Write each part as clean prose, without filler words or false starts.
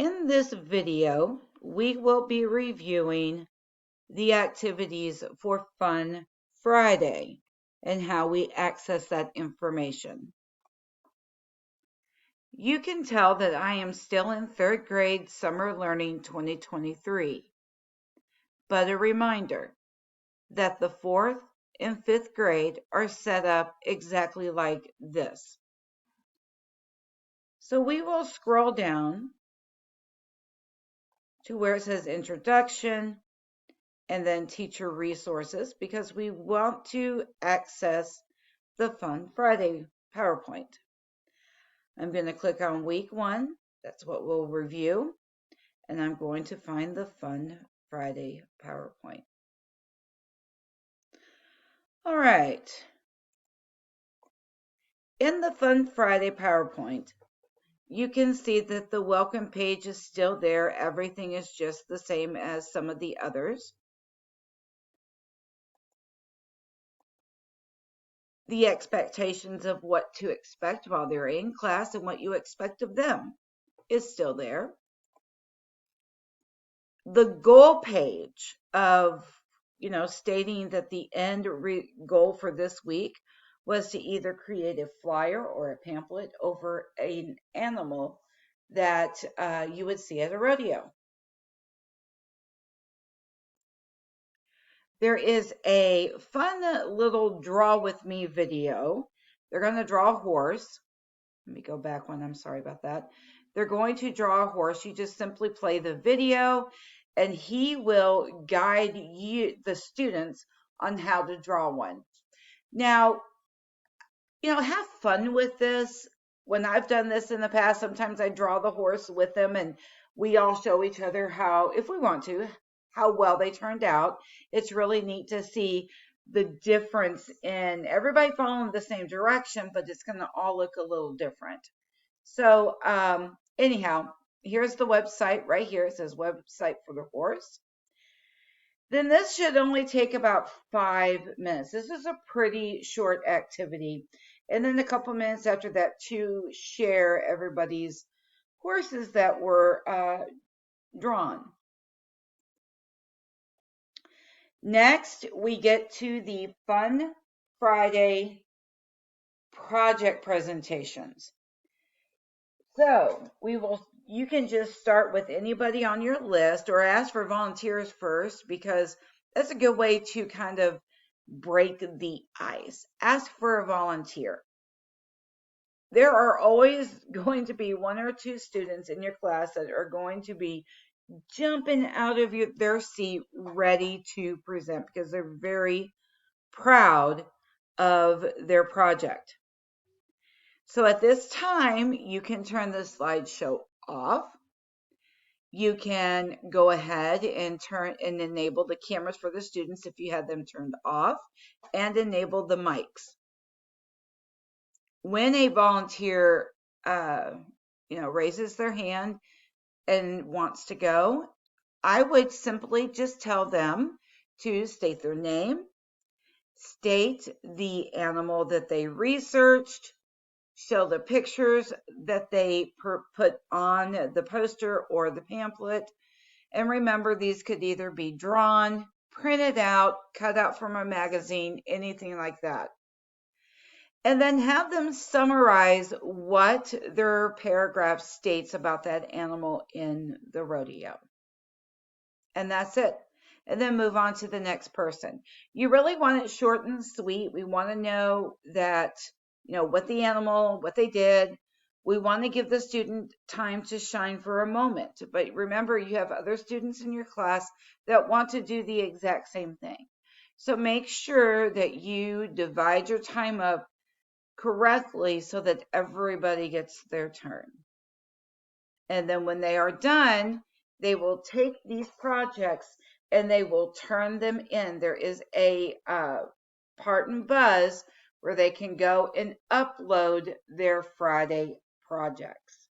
In this video, we will be reviewing the activities for Fun Friday and how we access that information. You can tell that I am still in third grade Summer Learning 2023, but a reminder that the fourth and fifth grade are set up exactly like this. So we will scroll down to where it says Introduction and then Teacher Resources because we want to access the Fun Friday PowerPoint. I'm going to click on week 1. That's what we'll review. And I'm going to find the Fun Friday PowerPoint. All right. In the Fun Friday PowerPoint, you can see that the welcome page is still there. Everything is just the same as some of the others. The expectations of what to expect while they're in class and what you expect of them is still there. The goal page of, stating that the end goal for this week was to either create a flyer or a pamphlet over an animal that you would see at a rodeo. There is a fun little draw with me video. They're going to draw a horse. Let me go back one. I'm sorry about that. They're going to draw a horse. You just simply play the video and he will guide you, the students, on how to draw one. Now, have fun with this. When I've done this in the past, sometimes I draw the horse with them and we all show each other how, if we want to, how well they turned out. It's really neat to see the difference in everybody following the same direction, but it's going to all look a little different. So anyhow, here's the website right here. It says website for the horse. Then this should only take about 5 minutes. This is a pretty short activity. And then a couple minutes after that to share everybody's horses that were drawn. Next, we get to the Fun Friday project presentations. So you can just start with anybody on your list or ask for volunteers first because that's a good way to kind of break the ice. Ask for a volunteer. There are always going to be 1 or 2 students in your class that are going to be jumping out of their seat ready to present because they're very proud of their project. So at this time, you can turn the slideshow off. You can go ahead and turn and enable the cameras for the students if you had them turned off and enable the mics. When a volunteer raises their hand and wants to go, I would simply just tell them to state their name, state the animal that they researched, show the pictures that they put on the poster or the pamphlet. And remember, these could either be drawn, printed out, cut out from a magazine, anything like that. And then have them summarize what their paragraph states about that animal in the rodeo. And that's it. And then move on to the next person. You really want it short and sweet. We want to know that, what the animal, what they did. We want to give the student time to shine for a moment. But remember, you have other students in your class that want to do the exact same thing. So make sure that you divide your time up correctly so that everybody gets their turn. And then when they are done, they will take these projects and they will turn them in. There is a part in Buzz where they can go and upload their Friday projects.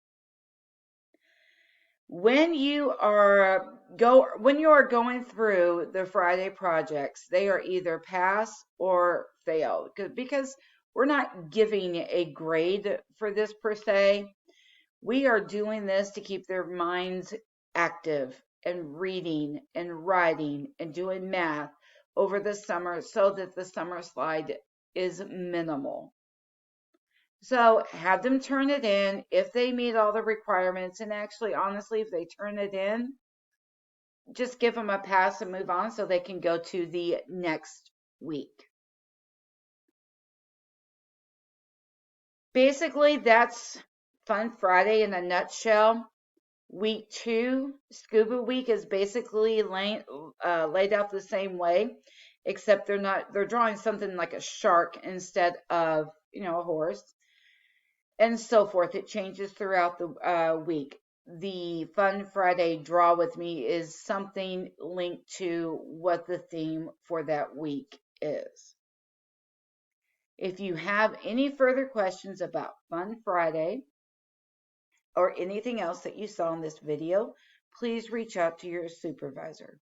When you are going through the Friday projects, they are either pass or fail because we're not giving a grade for this per se. We are doing this to keep their minds active and reading and writing and doing math over the summer so that the summer slide is minimal. So have them turn it in if they meet all the requirements. And actually, honestly, if they turn it in, just give them a pass and move on so they can go to the next week. Basically, that's Fun Friday in a nutshell. Week 2, Scuba Week, is basically laid out the same way, except they're drawing something like a shark instead of, a horse, and so forth. It changes throughout the week. The Fun Friday Draw with Me is something linked to what the theme for that week is. If you have any further questions about Fun Friday or anything else that you saw in this video, please reach out to your supervisor.